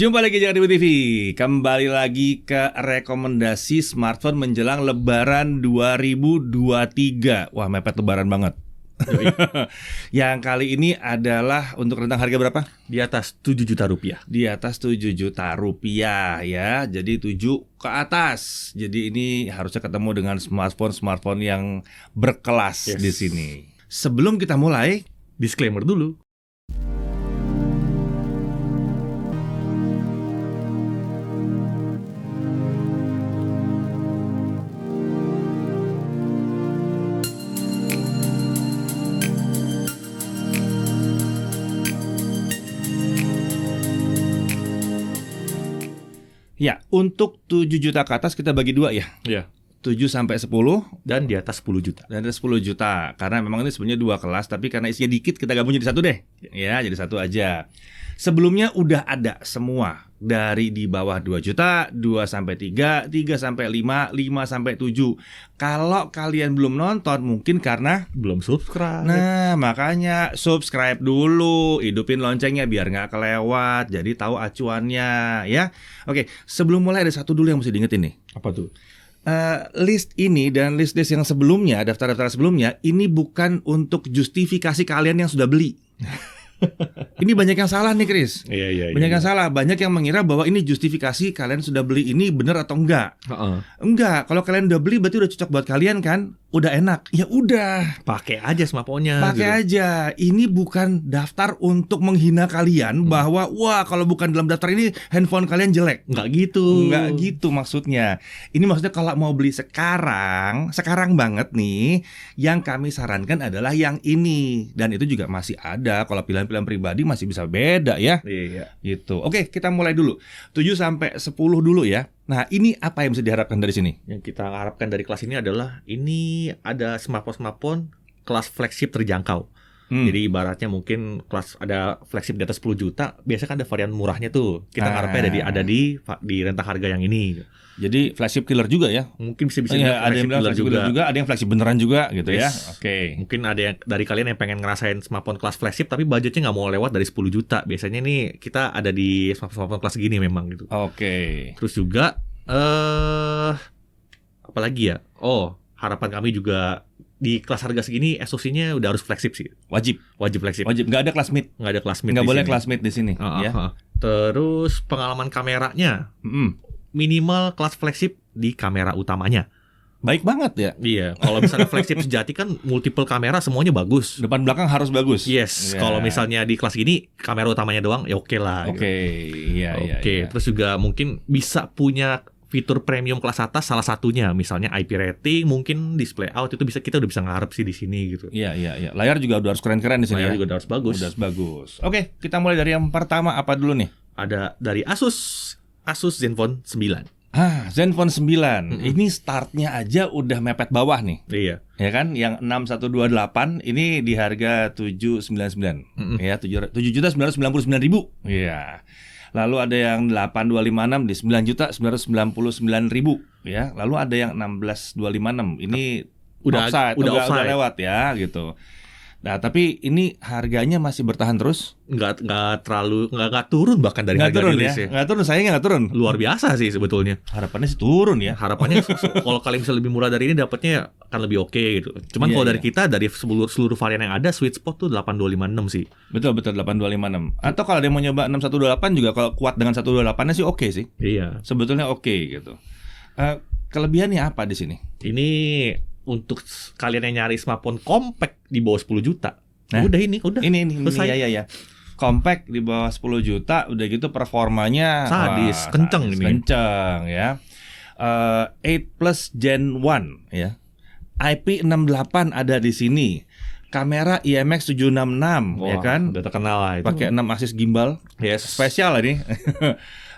Jumpa lagi Jangan Ribut TV. Kembali lagi ke rekomendasi smartphone menjelang Lebaran 2023. Wah, mepet Lebaran banget. Yang kali ini adalah untuk rentang harga berapa? Di atas 7 juta rupiah. Di atas 7 juta rupiah ya. Jadi 7 ke atas. Jadi ini harusnya ketemu dengan smartphone yang berkelas di sini. Sebelum kita mulai, disclaimer dulu. ya, untuk 7 juta ke atas kita bagi dua ya. Iya. 7 sampai 10 dan di atas 10 juta. Dan ada 10 juta. Karena memang ini sebenarnya dua kelas, tapi karena isinya dikit kita gabung jadi satu deh. Ya, jadi satu aja. Sebelumnya udah ada semua. Dari di bawah 2 juta, 2 sampai 3, 3 sampai 5, 5 sampai 7. Kalau kalian belum nonton mungkin karena belum subscribe. Nah, makanya subscribe dulu, hidupin loncengnya biar nggak kelewat, jadi tahu acuannya ya. Oke, sebelum mulai ada satu dulu yang mesti diingetin nih. Apa tuh? List ini dan list-list yang sebelumnya, daftar-daftar sebelumnya, ini bukan untuk justifikasi kalian yang sudah beli. Ini banyak yang salah nih, Chris. Iya. Banyak yang salah. Banyak yang mengira bahwa ini justifikasi kalian sudah beli ini benar atau enggak. Enggak. Kalau kalian udah beli berarti udah cocok buat kalian kan? Udah enak. Ya udah. Pakai aja smartphone-nya. Pakai aja. Ini bukan daftar untuk menghina kalian bahwa wah kalau bukan dalam daftar ini handphone kalian jelek. Enggak gitu. Enggak gitu maksudnya. Ini maksudnya kalau mau beli sekarang banget nih, yang kami sarankan adalah yang ini. Dan itu juga masih ada. Kalau pilihan-pilihan pribadi masih bisa beda ya. Iya. Gitu. Oke, kita mulai dulu. 7 sampai 10 dulu ya. Nah, ini apa yang bisa diharapkan dari sini? Yang kita harapkan dari kelas ini adalah ini ada smartphone kelas flagship terjangkau. Jadi ibaratnya mungkin kelas ada flagship di atas 10 juta, biasanya kan ada varian murahnya tuh. Kita harapnya ada di rentang harga yang ini. Jadi flagship killer juga ya? Mungkin bisa ya, ada yang bilang flagship killer juga, ada yang flagship beneran juga gitu ya. Oke. Mungkin ada yang dari kalian yang pengen ngerasain smartphone kelas flagship tapi budgetnya nggak mau lewat dari 10 juta. Biasanya nih kita ada di smartphone kelas gini memang gitu. Oke. Terus juga apalagi ya? Oh, harapan kami juga di kelas harga segini SoC-nya udah harus flagship sih. Wajib flagship. Nggak ada kelas mid. Nggak ada kelas mid. Nggak boleh kelas mid di sini. Ya. Terus pengalaman kameranya minimal kelas flagship di kamera utamanya. Baik banget ya. Iya. Kalau misalnya flagship sejati kan multiple kamera semuanya bagus. Depan belakang harus bagus. Yes. Yeah. Kalau misalnya di kelas gini kamera utamanya doang ya oke lah. Oke. Iya. Terus juga mungkin bisa punya fitur premium kelas atas salah satunya, misalnya IP rating, mungkin display out itu kita udah bisa ngarep sih di sini gitu. Iya. Layar juga udah harus keren-keren di sini. Layar juga udah harus bagus. Udah harus bagus. Oke, kita mulai dari yang pertama apa dulu nih? Ada dari Asus Zenfone 9. Zenfone 9. Ini startnya aja udah mepet bawah nih. Iya. Ya kan, yang 6128 ini di harga 799. Ya, 7.999.000. Iya. Lalu ada yang 8256 di 9.999.000 ya. Lalu ada yang 16256. Ini udah lewat ya gitu. Nah, tapi ini harganya masih bertahan terus? Nggak turun bahkan dari harga rilis ya. Nggak turun, sayangnya nggak turun. Luar biasa sih sebetulnya. Harapannya sih turun ya. Harapannya kalau kalian bisa lebih murah dari ini dapatnya akan lebih oke gitu. Cuman kalau dari kita dari seluruh varian yang ada sweet spot tuh 8256 sih. Betul 8256. Atau kalau ada yang mau nyoba 6128 juga kalau kuat dengan 128-nya sih oke sih. Iya. Sebetulnya oke gitu. Kelebihannya apa di sini? Ini untuk kalian yang nyari smartphone compact di bawah 10 juta. Nah, ini ya. Compact di bawah 10 juta udah gitu performanya sadis, kenceng ya. 8 Plus Gen 1 ya. IP68 ada di sini. Kamera IMX766 ya kan? Udah terkenal lah itu. Pakai 6 axis gimbal. Yes. Spesial ini.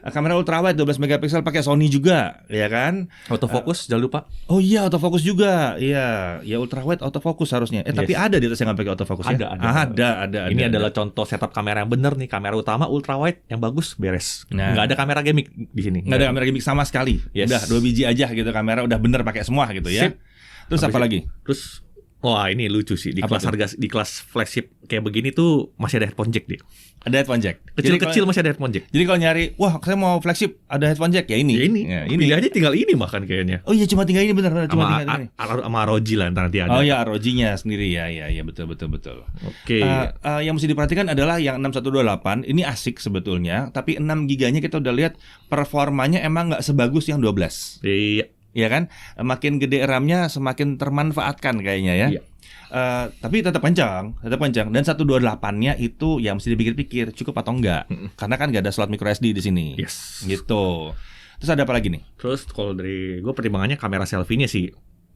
Kamera ultrawide 12 megapiksel pakai Sony juga, ya kan? Autofocus jangan lupa. Oh iya, autofocus juga. Iya, ya ultrawide autofocus harusnya. Tapi ada di atas yang nggak pakai autofocus ya? Ada. Ini adalah contoh setup kamera yang benar nih. Kamera utama ultrawide yang bagus, beres. Nggak ada kamera gimmick di sini. Nggak ada kamera gimmick sama sekali. Udah 2 biji aja gitu kamera udah bener pakai semua gitu ya. Sip. Terus apa lagi? Terus Wah, ini lucu sih. Di Apa kelas tuh? harga di kelas flagship kayak begini tuh masih ada headphone jack dia. Ada headphone jack. Kecil-kecil masih ada headphone jack. Jadi kalau nyari, wah saya mau flagship ada headphone jack ya ini. Ya ini. Ya, Pilihannya tinggal ini makan kayaknya. Oh iya cuma tinggal ini benar cuma tinggal ini. Sama ROG lah nanti ada. Oh ya ROG-nya sendiri ya betul. Oke. Yang mesti diperhatikan adalah yang 6128 ini asik sebetulnya, tapi 6 giganya kita udah lihat performanya emang nggak sebagus yang 12. Iya. Ya kan? Makin gede RAM-nya semakin termanfaatkan kayaknya ya. Iya. Tapi tetap kencang. Dan 128-nya itu ya mesti dipikir-pikir cukup atau enggak. Karena kan nggak ada slot micro SD di sini. Yes. Gitu. Terus ada apa lagi nih? Terus kalau dari gue pertimbangannya kamera selfie-nya sih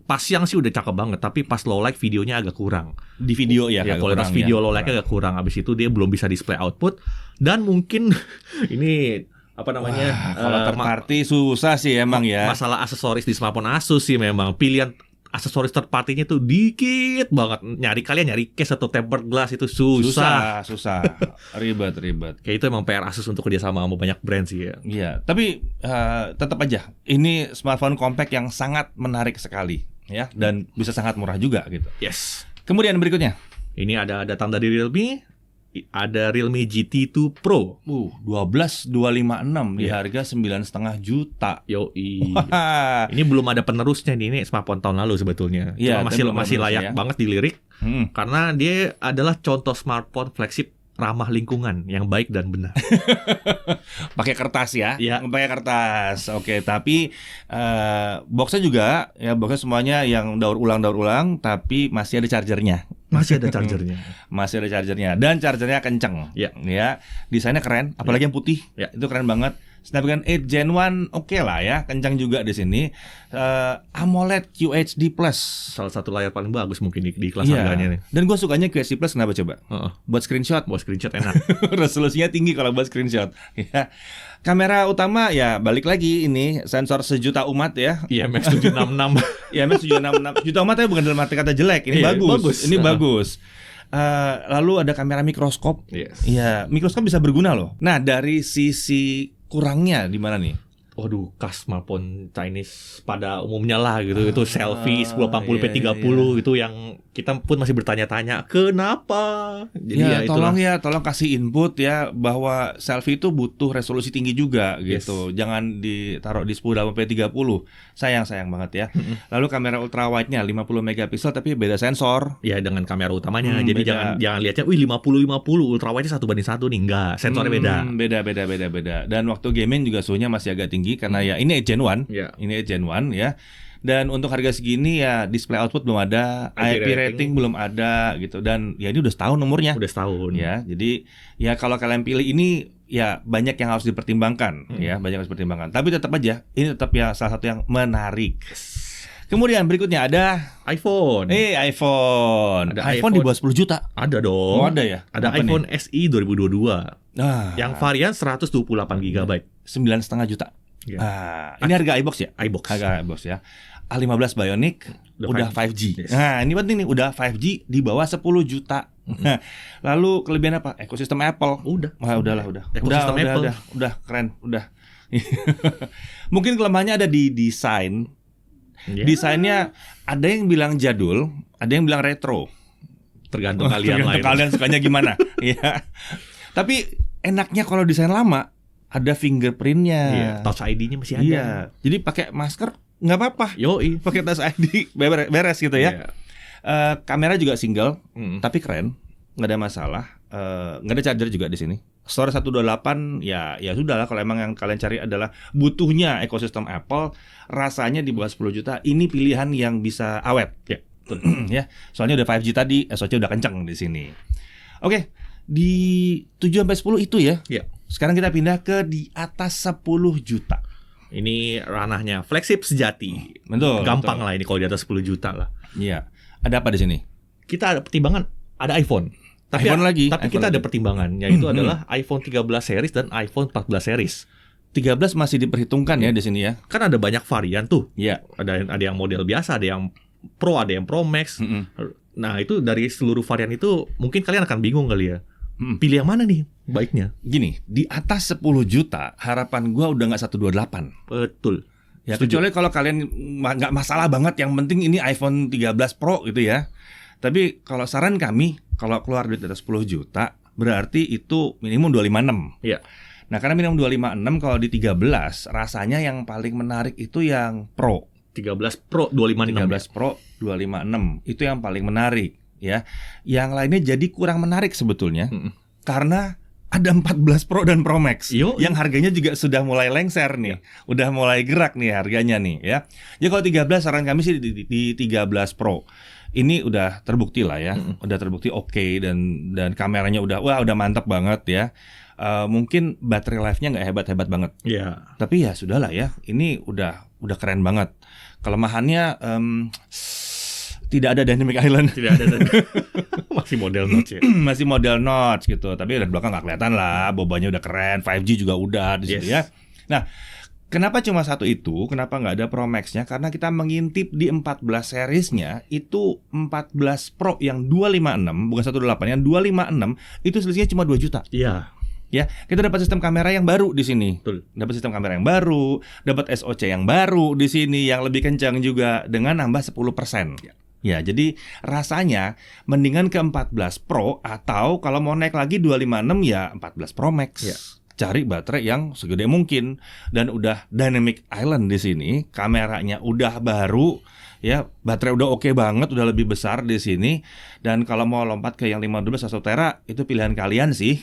pas yang sih udah cakep banget, tapi pas low light videonya agak kurang. Di video ya, Ya kualitas kurang, video ya. low light-nya agak kurang. Habis itu dia belum bisa display output dan mungkin ini apa namanya? Kalau third party susah sih emang ya. Masalah aksesoris di smartphone Asus sih memang pilihan aksesoris third party-nya tuh dikit banget. Kalian nyari case atau tempered glass itu susah. Ribet. Kayak itu emang PR Asus untuk kerjasama sama banyak brand sih ya. Iya, tapi tetap aja ini smartphone compact yang sangat menarik sekali ya dan bisa sangat murah juga gitu. Yes. Kemudian berikutnya, Ini ada datang dari Realme, ada Realme GT2 Pro. 12.256 di harga 9,5 juta. Yoi. Wah. Ini belum ada penerusnya nih, ini smartphone tahun lalu sebetulnya. Iya, Cuma dan belum masih ada layak penerusnya ya. banget dilirik Hmm. karena dia adalah contoh smartphone flagship ramah lingkungan yang baik dan benar. Pakai kertas ya? Iya. Pakai kertas. Oke, tapi boxnya juga ya boxnya semuanya yang daur ulang, tapi masih ada chargernya. Masih ada chargernya. Masih ada chargernya dan chargernya kenceng. Ya. Ya, desainnya keren, apalagi yang putih. Ya. Itu keren banget. Snapdragon 8 Gen 1 oke lah ya, kencang juga di sini. AMOLED QHD Plus. Salah satu layar paling bagus mungkin di kelas Iya. harganya nih. Dan gue sukanya QHD Plus kenapa coba? Heeh. Buat screenshot. Buat screenshot enak. Resolusinya tinggi kalau buat screenshot. Ya. Kamera utama ya balik lagi ini sensor sejuta umat ya. IMX 766. IMX 766 juta umat ya bukan dalam arti kata jelek. Ini Iya, bagus. bagus. Ini bagus. Lalu ada kamera mikroskop. Yes. Iya, mikroskop bisa berguna loh. Nah, dari sisi kurangnya di mana nih? Waduh, khas smartphone Chinese pada umumnya lah gitu. Itu selfie 1080p iya, 30 itu yang kita pun masih bertanya-tanya kenapa. Jadi Ya, itulah. tolong kasih input ya bahwa selfie itu butuh resolusi tinggi juga gitu. Jangan ditaruh di 1080p 30. Sayang banget ya. Lalu kamera ultra wide-nya 50 megapiksel tapi beda sensor. Ya dengan kamera utamanya. Jadi beda. jangan lihatnya 50 ultra wide-nya 1:1 nih. Enggak, sensornya beda. Beda. Dan waktu gaming juga suhunya masih agak tinggi karena ya ini Gen 1. Ya. Ini Gen 1 ya. Dan untuk harga segini ya display output belum ada, IP rating belum ada gitu. Dan ya ini udah setahun umurnya. Udah setahun. Ya, jadi ya kalau kalian pilih ini ya banyak yang harus dipertimbangkan ya, banyak yang harus dipertimbangkan. Tapi tetap aja ini tetap ya salah satu yang menarik. Kemudian berikutnya ada iPhone. iPhone. Ada iPhone di bawah 10 juta. Ada dong. Oh, ada ya? Ada Apa iPhone SE 2022 Nah, yang varian 128 GB. 9,5 juta. Ya. Ini harga iBox ya? iBox. Harga iBox ya. A15 Bionic udah 5G. Yes. Nah, ini penting nih, udah 5G di bawah 10 juta. Nah, lalu kelebihan apa? Ekosistem Apple. Udah. Wah, udah. Ekosistem Apple. Udah keren, udah. Mungkin kelemahannya ada di desain. Ya. Desainnya ada yang bilang jadul, ada yang bilang retro. Tergantung kalian lah. Tergantung kalian sukanya gimana. Ya. Tapi enaknya kalau desain lama ada fingerprintnya. Iya, Touch ID-nya masih ada. Iya. Jadi pakai masker nggak apa-apa. Yoi. Pakai Touch ID beres gitu ya. Iya. Kamera juga single, Mm. tapi keren, nggak ada masalah. Nggak ada charger juga di sini. Storage 128 ya sudah lah kalau emang yang kalian cari adalah butuhnya ekosistem Apple, rasanya di bawah 10 juta ini pilihan yang bisa awet ya. Ya, soalnya udah 5G tadi, SoC udah kenceng di sini. Oke, di 7 sampai 10 itu ya. Iya. Sekarang kita pindah ke di atas 10 juta. Ini ranahnya flagship sejati. Betul. Gampang betul. lah ini kalau di atas 10 juta lah. Iya. Ada apa di sini? Kita ada pertimbangan, ada iPhone. iPhone lagi. Tapi iPhone kita ada lagi. pertimbangan, yaitu adalah iPhone 13 series dan iPhone 14 series. 13 masih diperhitungkan ya di sini ya. Kan ada banyak varian tuh. Iya. Ada yang model biasa, ada yang Pro, ada yang Pro Max. Nah, itu dari seluruh varian itu mungkin kalian akan bingung kali ya. Pilih yang mana nih baiknya? Gini, di atas 10 juta harapan gua udah nggak 128. Betul. Ya Setuju. kecuali kalau kalian nggak masalah banget, yang penting ini iPhone 13 Pro gitu ya. Tapi kalau saran kami, kalau keluar duit di atas 10 juta, berarti itu minimum 256. Iya. Nah, karena minimum 256, kalau di 13 rasanya yang paling menarik itu yang Pro. 13 Pro 256. 13 Pro 256 itu yang paling menarik ya. Yang lainnya jadi kurang menarik sebetulnya. Karena ada 14 Pro dan Pro Max yang harganya juga sudah mulai lengser nih. Udah mulai gerak nih harganya nih ya. Jadi kalau 13 saran kami sih di 13 Pro. Ini udah terbukti lah ya. Udah terbukti oke, dan kameranya udah mantap banget ya. Mungkin baterai life-nya nggak hebat-hebat banget. Iya. Tapi ya sudahlah ya. Ini udah keren banget. Kelemahannya tidak ada dynamic island. Tidak ada. Masih model notch ya. Masih model notch gitu. Tapi dari belakang nggak kelihatan lah. Bobanya udah keren. 5G juga udah di situ ya. Nah, kenapa cuma satu itu? Kenapa nggak ada Pro Max-nya? Karena kita mengintip di 14 series-nya itu 14 Pro yang 256, bukan 18, yang 256 itu selisihnya cuma 2 juta. Iya. Ya, kita dapat sistem kamera yang baru di sini. Betul. Dapat sistem kamera yang baru, dapat SoC yang baru di sini yang lebih kencang juga dengan nambah 10%. Ya, jadi rasanya mendingan ke 14 Pro, atau kalau mau naik lagi 256 ya 14 Pro Max. Ya. Cari baterai yang segede mungkin dan udah dynamic island di sini, kameranya udah baru. Ya, baterai udah oke banget, udah lebih besar di sini. Dan kalau mau lompat ke yang 512 atau Tera, itu pilihan kalian sih.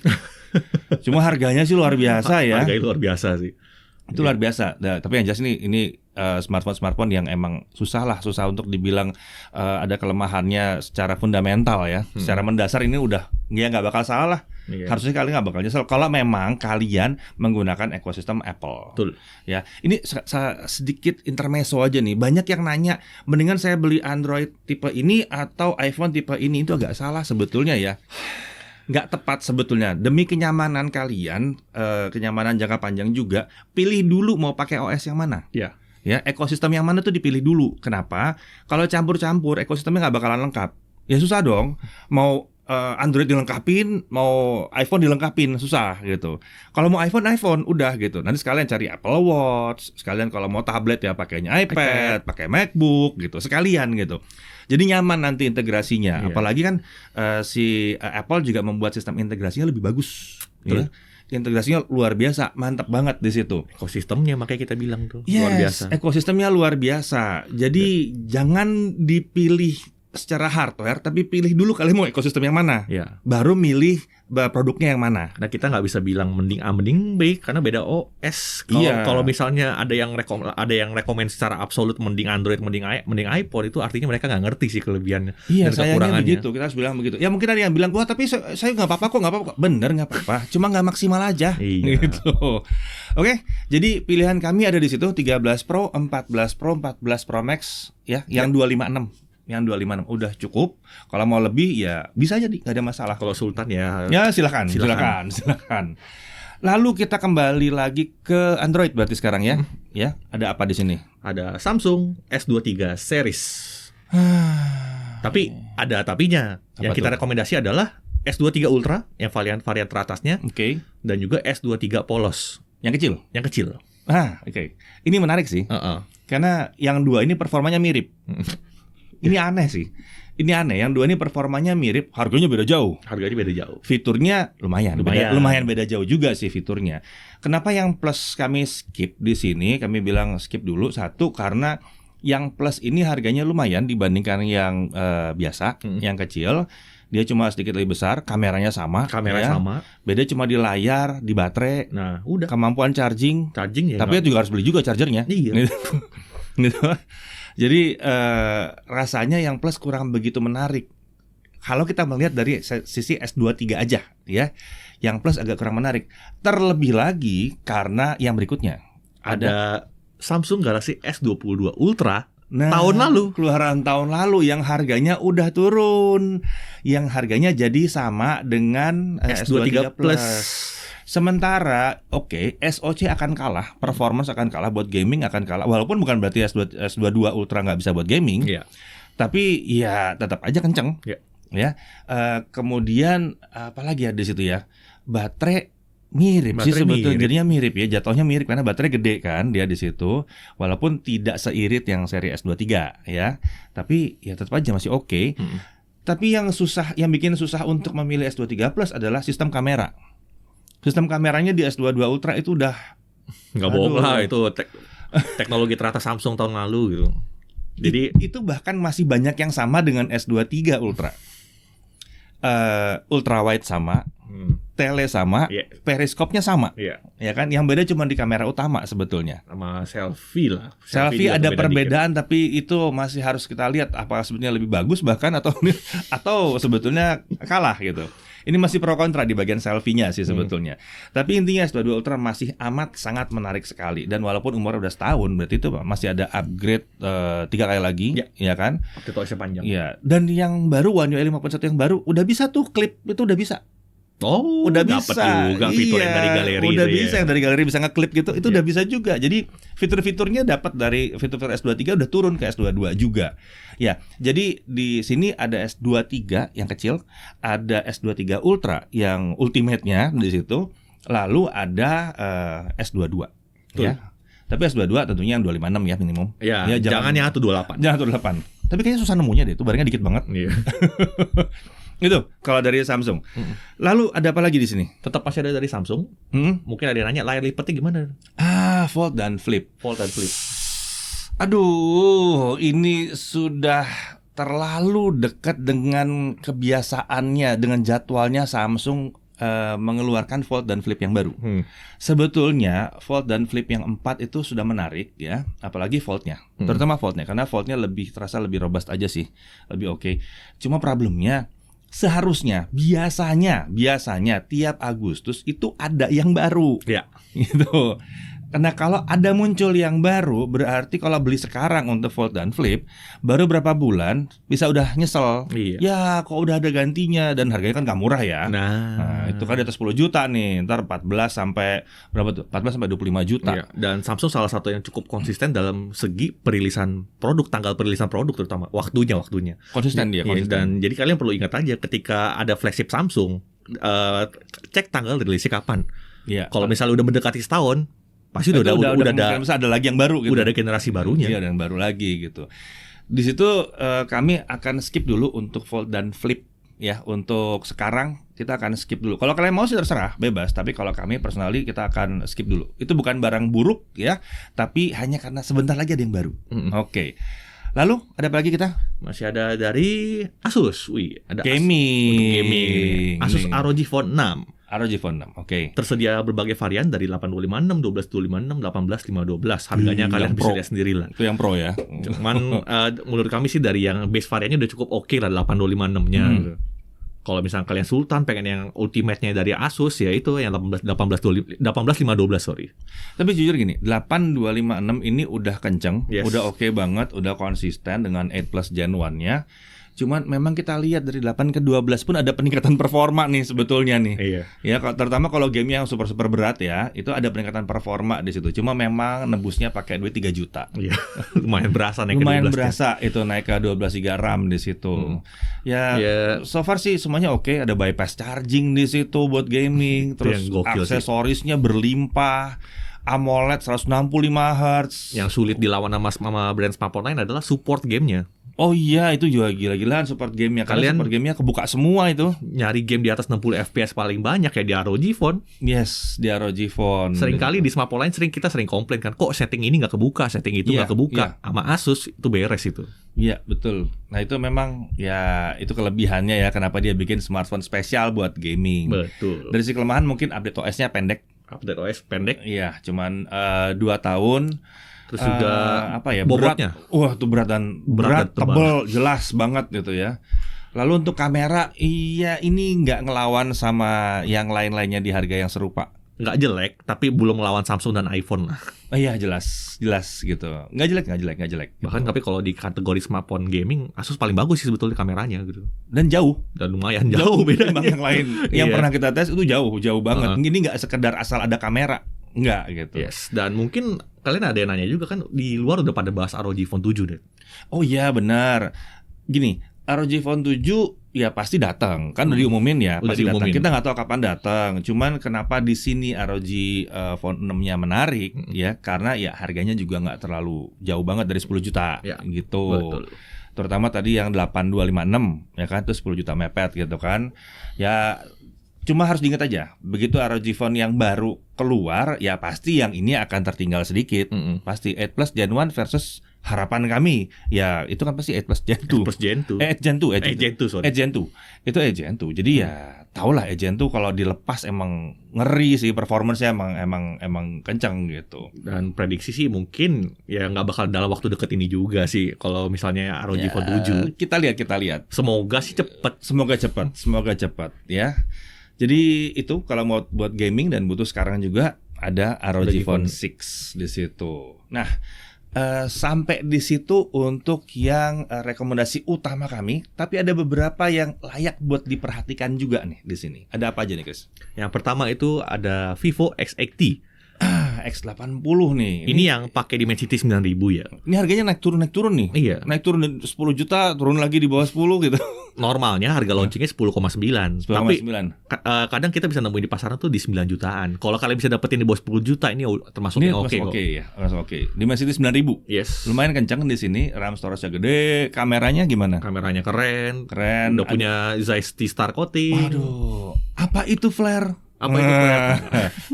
Cuma harganya sih luar biasa ya. Harganya luar biasa sih. Itu luar biasa. Nah, tapi yang jelas ini smartphone yang emang susah untuk dibilang ada kelemahannya secara fundamental ya. Secara mendasar ini udah nggak bakal salah lah. Iya. Harusnya kalian nggak bakal nyesel kalau memang kalian menggunakan ekosistem Apple. Betul. Ya, ini sedikit intermezzo aja nih. Banyak yang nanya, mendingan saya beli Android tipe ini atau iPhone tipe ini. Itu agak salah sebetulnya ya. Nggak tepat sebetulnya. Demi kenyamanan kalian, kenyamanan jangka panjang juga, pilih dulu mau pakai OS yang mana. Iya. Ya, ekosistem yang mana tuh dipilih dulu. Kenapa? Kalau campur-campur, ekosistemnya nggak bakalan lengkap. Ya susah dong. Mau Android dilengkapin, mau iPhone dilengkapin, susah gitu. Kalau mau iPhone udah gitu. Nanti sekalian cari Apple Watch, sekalian kalau mau tablet ya pakainya iPad, pakai MacBook gitu, sekalian gitu. Jadi nyaman nanti integrasinya. Iya. Apalagi kan si Apple juga membuat sistem integrasinya lebih bagus. Ya. Integrasinya luar biasa, mantap banget di situ. Ekosistemnya makanya kita bilang tuh Yes, luar biasa. ekosistemnya luar biasa. Jadi jangan dipilih secara hardware, tapi pilih dulu kalian mau ekosistem yang mana. Ya. Baru milih produknya yang mana. Nah, kita nggak bisa bilang mending A mending B karena beda OS. Kalau misalnya ada yang rekomend secara absolut mending Android mending iPhone, itu artinya mereka nggak ngerti sih kelebihannya Iya, dan sayangnya kekurangannya. begitu. Kita harus bilang begitu. Ya mungkin ada yang bilang, wah tapi saya nggak apa-apa kok, nggak apa-apa. Bener, nggak apa-apa. Cuma nggak maksimal aja. Iya. Gitu. Oke, jadi pilihan kami ada di situ 13 Pro, 14 Pro, 14 Pro Max, ya, yang 256. Yang 256 udah cukup. Kalau mau lebih ya bisa jadi, nggak ada masalah. Kalau Sultan ya. Ya silakan. Lalu kita kembali lagi ke Android berarti sekarang ya. Ya, ada apa di sini? Ada Samsung S23 series. Tapi ada tapinya. Yang kita rekomendasi adalah S23 Ultra yang varian teratasnya, Oke. dan juga S23 Polos Yang kecil. yang kecil. Oke. Ini menarik sih. Karena yang dua ini performanya mirip. Ini aneh sih. Ini aneh. Yang dua ini performanya mirip, harganya beda jauh. Harganya beda jauh. Fiturnya lumayan beda jauh juga sih fiturnya. Kenapa yang plus kami skip di sini? Kami bilang skip dulu, satu karena yang plus ini harganya lumayan dibandingkan yang biasa, yang kecil. Dia cuma sedikit lebih besar, kameranya sama. Sama. Beda cuma di layar, di baterai. Nah, udah. Kemampuan charging Ya. tapi juga harus beli juga chargernya. Iya. Gitu. Jadi rasanya yang plus kurang begitu menarik. Kalau kita melihat dari sisi S23 aja ya, yang plus agak kurang menarik. Terlebih lagi karena yang berikutnya ada Samsung Galaxy S22 Ultra. Nah, tahun lalu, keluaran tahun lalu yang harganya udah turun, yang harganya jadi sama dengan S23 Plus. Sementara SoC akan kalah, performance akan kalah, buat gaming akan kalah. Walaupun bukan berarti S22 Ultra nggak bisa buat gaming, tapi ya tetap aja kenceng. Ya, kemudian apalagi ada di situ ya, baterai Mirip sih Baterai sebetulnya, mirip. jadinya mirip ya, jatuhnya mirip karena baterai gede kan dia di situ, walaupun tidak seirit yang seri S23 ya, tapi ya tetap aja masih oke. Mm. Tapi yang bikin susah untuk memilih S23 Plus adalah sistem kamera. Sistem kameranya di S22 Ultra itu udah Nggak Aduh. bohong lah, itu teknologi teratas Samsung tahun lalu gitu. Jadi itu bahkan masih banyak yang sama dengan S23 Ultra. Ultra wide sama, tele sama, Iya. periskopnya sama, Iya, ya kan? Yang beda cuma di kamera utama sebetulnya. sama selfie lah. Selfie juga ada beda perbedaan, tapi itu masih harus kita lihat apakah sebetulnya lebih bagus bahkan atau sebetulnya kalah gitu. Ini masih pro kontra di bagian selfie-nya sih sebetulnya. Tapi intinya S22 Ultra masih amat sangat menarik sekali, dan walaupun umurnya udah setahun, berarti itu masih ada upgrade 3 kali lagi, ya kan? dikit. Update OS panjang. Iya. Dan yang baru One UI 5.1 yang baru udah bisa tuh klip, itu udah bisa. Oh, Udah dapet bisa juga fitur yang dari galeri. udah itu bisa ya. yang dari galeri bisa ngeklip gitu, itu Iya. udah bisa juga. Jadi fitur-fiturnya dapat dari fitur-fitur S23 udah turun ke S22 juga. Ya, jadi di sini ada S23 yang kecil, ada S23 Ultra yang ultimate-nya di situ, lalu ada S22 ya. Tapi S22 tentunya yang 256 ya minimum. Ya, Ya, jangan yang 128. Jangan 128. Tapi kayaknya susah nemunya deh, itu barangnya dikit banget. Iya. Itu kalau dari Samsung. Lalu ada apa lagi di sini? Tetap masih ada dari Samsung. Mungkin ada yang nanya layar lipatnya gimana? Fold dan flip. Fold dan flip. Aduh, ini sudah terlalu dekat dengan kebiasaannya, dengan jadwalnya Samsung mengeluarkan Fold dan Flip yang baru. Sebetulnya Fold dan Flip yang 4 itu sudah menarik ya, apalagi Fold-nya. Terutama Fold-nya, karena Fold-nya terasa lebih robust aja sih, lebih oke. Cuma problemnya seharusnya biasanya tiap Agustus itu ada yang baru. Ya. Gitu. Karena kalau ada muncul yang baru, berarti kalau beli sekarang untuk Fold dan Flip, baru berapa bulan bisa udah nyesel. Iya. Ya, kok udah ada gantinya, dan harganya kan gak murah ya. Nah, itu kan di atas 10 juta nih. Ntar 14 sampai berapa tuh? 14 sampai 25 juta. Iya. Dan Samsung salah satu yang cukup konsisten dalam segi perilisan produk, tanggal perilisan produk terutama waktunya. Konsisten dia, Iya, konsisten. dan jadi kalian perlu ingat aja ketika ada flagship Samsung, cek tanggal rilisnya kapan. Iya. Kalau misalnya udah mendekati setahun, pasti Itu udah ada lagi yang baru gitu. udah ada generasi barunya. Iya, dan baru lagi gitu. Di situ kami akan skip dulu untuk Fold dan Flip ya. Untuk sekarang kita akan skip dulu. Kalau kalian mau sih terserah, bebas. Tapi kalau kami personally kita akan skip dulu. Itu bukan barang buruk ya, tapi hanya karena sebentar lagi ada yang baru. Oke. Lalu ada apa lagi kita? Masih ada dari Asus. Wih, ada Gaming. Asus Nih. ROG Phone 6. ROG Phone 6. Oke. Tersedia berbagai varian dari 8256, 12256, 18512. Harganya kalian yang bisa pro. lihat sendiri lah. Itu yang pro ya. Cuman menurut kami sih dari yang base variannya udah cukup oke lah, 8256-nya. Kalau misalnya kalian Sultan pengen yang ultimate-nya dari Asus, ya itu yang 18512 sorry. Tapi jujur gini, 8256 ini udah kenceng, Yes. udah oke banget, udah konsisten dengan 8 Plus Gen 1-nya. Cuman memang kita lihat dari 8 ke 12 pun ada peningkatan performa nih sebetulnya nih. Iya. Ya, terutama kalau game yang super berat ya, itu ada peningkatan performa di situ. Cuma memang nebusnya pakai duit 3 juta. Iya. Lumayan berasa naik Lumayan ke 12 berasa itu naik ke 12 GB RAM di situ. Ya, so far sih semuanya oke. Ada bypass charging di situ buat gaming. Terus yang gokil sih. aksesorisnya berlimpah. AMOLED 165 Hz. Yang sulit dilawan sama brand smartphone lain adalah support gamenya. Oh iya, itu juga gila-gilaan support gamenya. Karena Kalian- support gamenya kebuka semua itu. Nyari game di atas 60 FPS paling banyak ya di ROG Phone. Yes, di ROG Phone. Seringkali di smartphone lain kita sering komplain kan, kok setting ini nggak kebuka, setting itu Iya, nggak kebuka. iya. Sama Asus itu beres itu. Iya, betul. Nah, itu memang ya itu kelebihannya ya kenapa dia bikin smartphone spesial buat gaming. Betul. Dari sisi kelemahan mungkin update OS-nya pendek. Update OS pendek. Iya, cuman 2 tahun. Terus juga apa ya? bobotnya. Wah, itu berat dan Berat dan tebal. tebel, jelas banget gitu ya. Lalu untuk kamera, iya ini nggak ngelawan sama yang lain-lainnya di harga yang serupa. Nggak jelek, tapi belum melawan Samsung dan iPhone lah. Oh iya, jelas gitu. Nggak jelek. Bahkan tapi kalau di kategori smartphone gaming, Asus paling bagus sih sebetulnya kameranya gitu. Dan jauh. Dan lumayan jauh Ketimbang bedanya. yang lain. Yang Iya. pernah kita tes itu jauh banget. Uh-huh. Ini nggak sekedar asal ada kamera, nggak gitu. Yes, dan mungkin kalian ada yang nanya juga kan, di luar udah pada bahas ROG Phone 7 deh. Oh iya benar. Gini, ROG Phone 7 ya pasti datang, kan udah diumumin ya, Udah pasti datang. diumumin. Kita nggak tahu kapan datang. Cuman kenapa di sini ROG Phone 6-nya menarik ya, karena ya harganya juga nggak terlalu jauh banget dari 10 juta Ya, gitu. betul. Terutama tadi yang 8256 ya kan, itu 10 juta mepet gitu kan. Ya cuma harus diingat aja, begitu ROG Phone yang baru keluar, ya pasti yang ini akan tertinggal sedikit. Pasti 8 Plus Gen 1 versus harapan kami, ya itu kan pasti 8 Plus Gen 2. Plus Gen 2. Gen 2, Gen 2, sorry. Gen 2. Itu Gen 2. Jadi ya tau lah Gen 2 kalau dilepas emang ngeri sih, performance-nya emang kencang gitu. Dan prediksi sih mungkin ya nggak bakal dalam waktu deket ini juga sih kalau misalnya ROG Ya, Phone 7. Kita lihat. Semoga sih cepet. Semoga cepat ya. Jadi itu kalau mau buat gaming dan butuh sekarang juga ada ROG Phone 6 di situ. Nah, sampai di situ untuk yang rekomendasi utama kami, tapi ada beberapa yang layak buat diperhatikan juga nih di sini. Ada apa aja nih, Chris? Yang pertama itu ada Vivo X80. X80 nih. Ini yang pakai Dimensity 9000 ya. Ini harganya naik turun nih. Iya. Naik turun 10 juta, turun lagi di bawah 10 gitu. Normalnya harga launchingnya 10,9. 10,9. Tapi kadang kita bisa nemuin di pasaran tuh di 9 jutaan. Kalau kalian bisa dapetin di bawah 10 juta ini termasuk Ini yang oke kok. Oke ya, termasuk oke. Dimensity 9000. Yes. Lumayan kencang di sini, RAM storage-nya gede, kameranya gimana? Kameranya keren. Keren. Udah punya Zeiss T-Star coating. Waduh, apa itu flare? Apa itu flare?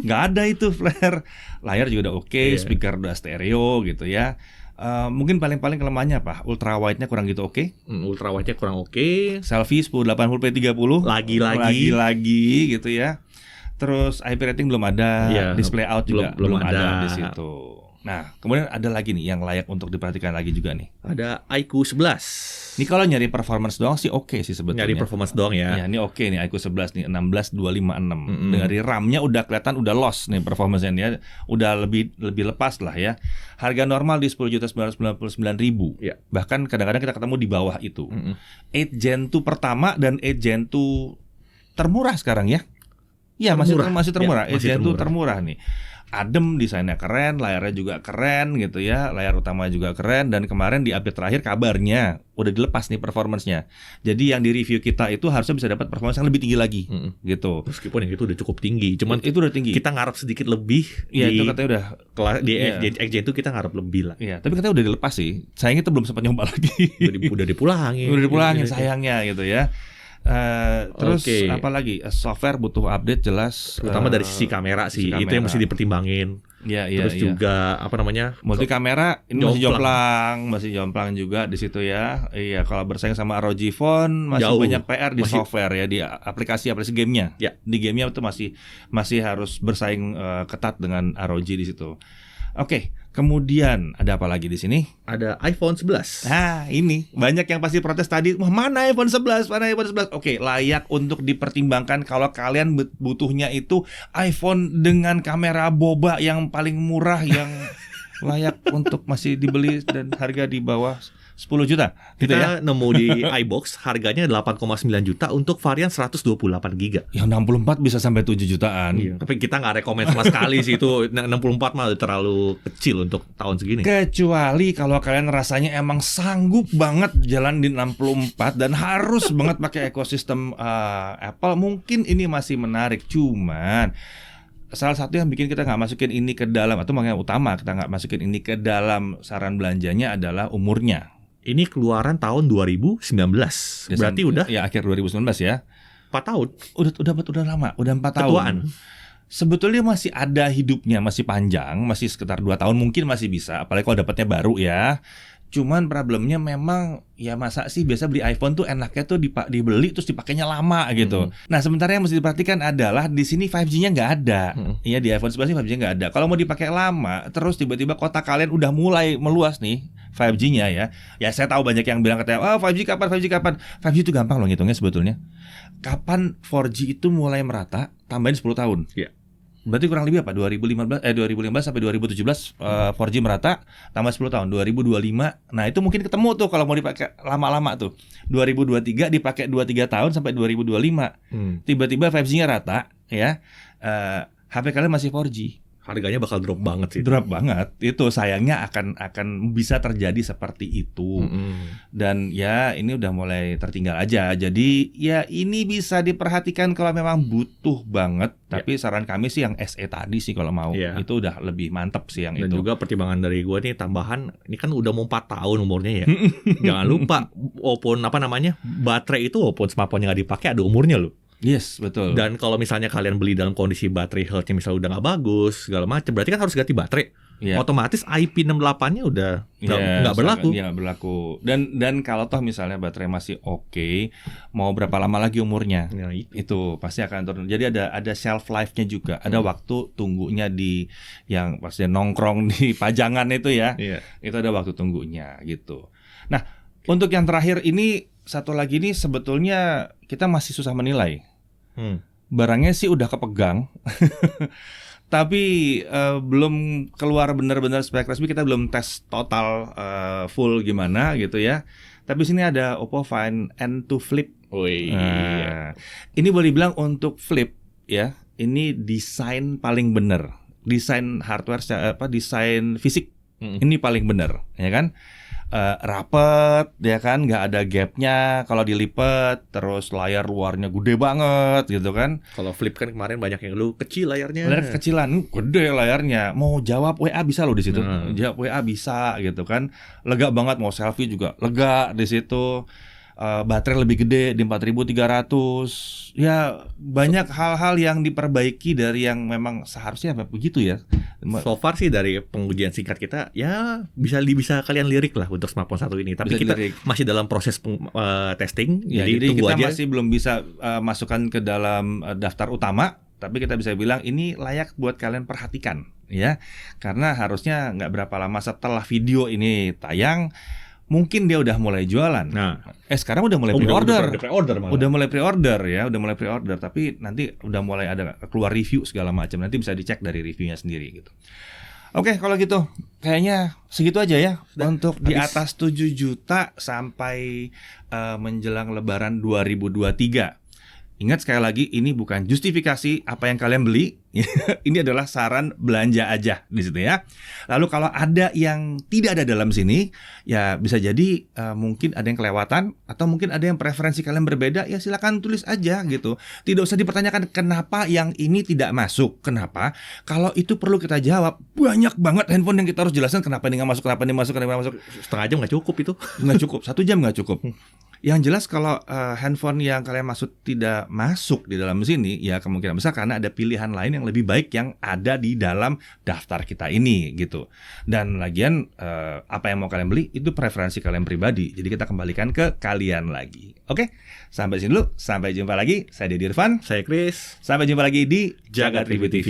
Nggak ada itu flare. Layar juga udah oke, Iya. speaker udah stereo gitu ya. Mungkin paling kelemahannya apa? Ultra wide-nya kurang gitu oke. Ultra wide-nya kurang oke. Selfie 1080p 30. Lagi-lagi gitu ya. Terus IP rating belum ada, Iya, display out juga belum belum ada ada di situ. Nah, kemudian ada lagi nih yang layak untuk diperhatikan lagi juga nih. Ada iQOO 11. Ini kalau nyari performance doang sih oke sih sebetulnya. Nyari performance doang ya. Ya, ini oke nih iQOO 11 nih 16256. Dari RAM-nya udah kelihatan udah loss nih performance-nya ya. Udah lebih lepas lah ya. Harga normal di 10.999.000. Ya. Bahkan kadang-kadang kita ketemu di bawah itu. 8 Gen 2 pertama dan 8 Gen 2 termurah sekarang ya. Iya, masih termurah. Ya, 8 Gen 2 termurah nih. Adem, desainnya keren, layarnya juga keren gitu ya. Layar utama juga keren. Dan kemarin di update terakhir kabarnya udah dilepas nih performance-nya. Jadi yang di review kita itu harusnya bisa dapat performance yang lebih tinggi lagi gitu. Meskipun yang itu udah cukup tinggi, cuman itu udah tinggi. kita ngarap sedikit lebih. Iya, itu katanya udah di iya. X-Gen itu kita ngarap lebih lah. Iya, tapi katanya udah dilepas sih. Sayangnya itu belum sempat nyoba lagi. Udah dipulangin. Udah dipulangin sayangnya gitu ya. Terus Oke. apa lagi? Software butuh update jelas. Terutama dari sisi kamera sih, itu yang mesti dipertimbangin. Iya. Terus juga apa namanya? Multi kamera ini masih jomplang juga di situ ya. Iya, kalau bersaing sama ROG Phone masih Jauh. banyak PR di software ya, di aplikasi gamenya. Ya. Di gamenya itu masih harus bersaing ketat dengan ROG di situ. Oke, kemudian ada apa lagi di sini? Ada iPhone 11. Nah, ini banyak yang pasti protes tadi. Wah, mana iPhone 11? Mana iPhone 11? Oke, layak untuk dipertimbangkan kalau kalian butuhnya itu iPhone dengan kamera boba yang paling murah yang layak untuk masih dibeli dan harga di bawah 10 juta gitu ya. Kita nemu di iBox harganya 8,9 juta untuk varian 128 GB. Yang 64 bisa sampai 7 jutaan. Iya, tapi kita nggak rekomend sama sekali sih itu 64 mah terlalu kecil untuk tahun segini. Kecuali kalau kalian rasanya emang sanggup banget jalan di 64 dan harus banget pakai ekosistem Apple, mungkin ini masih menarik. Cuman salah satu yang bikin kita nggak masukin ini ke dalam, atau yang utama kita nggak masukin ini ke dalam saran belanjanya adalah umurnya. Ini keluaran tahun 2019. Berarti udah ya akhir 2019 ya. 4 tahun. Udah lama, udah 4 tahun. Ketuaan. Sebetulnya masih ada hidupnya, masih panjang, masih sekitar 2 tahun mungkin masih bisa, apalagi kalau dapatnya baru ya. Cuman problemnya memang ya masa sih biasa beli iPhone tuh enaknya tuh dibeli terus dipakainya lama gitu. Nah, sementara yang mesti diperhatikan adalah di sini 5G-nya nggak ada. Iya, di iPhone 11 ini 5G nggak ada. Kalau mau dipakai lama, terus tiba-tiba kota kalian udah mulai meluas nih 5G-nya ya. Ya saya tahu banyak yang bilang katanya, 5G kapan? 5G itu gampang loh ngitungnya sebetulnya. Kapan 4G itu mulai merata? Tambahin 10 tahun. Iya. Berarti kurang lebih apa? 2015 sampai 2017 4G merata, tambah 10 tahun 2025. Nah, itu mungkin ketemu tuh kalau mau dipakai lama-lama tuh. 2023 dipakai 2-3 tahun sampai 2025. Tiba-tiba 5G-nya rata ya. HP kalian masih 4G. harganya bakal drop banget sih. Drop banget. Itu sayangnya akan bisa terjadi seperti itu. Dan ya ini udah mulai tertinggal aja. Jadi ya ini bisa diperhatikan kalau memang butuh banget. Tapi saran kami sih yang SE tadi sih kalau mau. Itu udah lebih mantep sih yang Dan itu. juga pertimbangan dari gue nih tambahan, ini kan udah mau 4 tahun umurnya ya. Jangan lupa walaupun baterai itu walaupun smartphone-nya nggak dipakai ada umurnya loh. Yes, betul. Dan kalau misalnya kalian beli dalam kondisi baterai health-nya misalnya udah nggak bagus segala macam, berarti kan harus ganti baterai. Otomatis IP68-nya udah nggak berlaku. Iya, nggak berlaku. Dan kalau toh misalnya baterai masih oke, mau berapa lama lagi umurnya? Itu pasti akan turun. Jadi ada shelf life-nya juga. Ada waktu tunggunya di yang pasti nongkrong di pajangan itu ya. Itu ada waktu tunggunya gitu. Nah, untuk yang terakhir ini satu lagi nih sebetulnya kita masih susah menilai. Barangnya sih udah kepegang. Tapi belum keluar benar-benar spek resmi, kita belum tes total full gimana gitu ya. Tapi sini ada Oppo Find N2 Flip. Ini boleh dibilang untuk flip ya. Ini desain paling benar. Desain hardware desain fisik. Ini paling benar, ya kan? Rapet, ya kan, nggak ada gapnya kalau dilipat, terus layar luarnya gede banget gitu kan. Kalau flip kan kemarin banyak yang lu kecil layarnya. Layar kecilan, gede layarnya. Mau jawab WA bisa loh di situ. Jawab WA bisa gitu kan. Lega banget, mau selfie juga lega di situ. Baterai lebih gede di 4300. Ya banyak hal-hal yang diperbaiki dari yang memang seharusnya begitu ya. So far sih dari pengujian singkat kita ya bisa kalian lirik lah untuk smartphone satu ini. Tapi kita masih dalam proses testing. Jadi kita aja. Masih belum bisa masukkan ke dalam daftar utama. Tapi kita bisa bilang ini layak buat kalian perhatikan ya. Karena harusnya nggak berapa lama setelah video ini tayang, mungkin dia udah mulai jualan. Nah, sekarang udah mulai pre-order. Udah mulai pre-order ya, udah mulai pre-order. Tapi nanti udah mulai ada keluar review segala macam. Nanti bisa dicek dari reviewnya sendiri gitu. Oke, kalau gitu kayaknya segitu aja ya untuk di atas 7 juta sampai menjelang Lebaran 2023. Ingat sekali lagi, ini bukan justifikasi apa yang kalian beli. Ini adalah saran belanja aja di situ ya. Lalu kalau ada yang tidak ada dalam sini, ya bisa jadi mungkin ada yang kelewatan atau mungkin ada yang preferensi kalian berbeda. Ya silakan tulis aja gitu. Tidak usah dipertanyakan kenapa yang ini tidak masuk. Kenapa? Kalau itu perlu kita jawab. Banyak banget handphone yang kita harus jelaskan kenapa ini nggak masuk, kenapa ini masuk, kenapa ini masuk. Setengah jam nggak cukup itu. Nggak cukup. 1 jam nggak cukup. Yang jelas kalau handphone yang kalian maksud tidak masuk di dalam sini, ya kemungkinan besar karena ada pilihan lain yang lebih baik yang ada di dalam daftar kita ini gitu. Dan lagian apa yang mau kalian beli itu preferensi kalian pribadi. Jadi kita kembalikan ke kalian lagi. Oke, sampai sini dulu. Sampai jumpa lagi. Saya Deddy Irfan. Saya Chris. Sampai jumpa lagi di Jagat Review TV.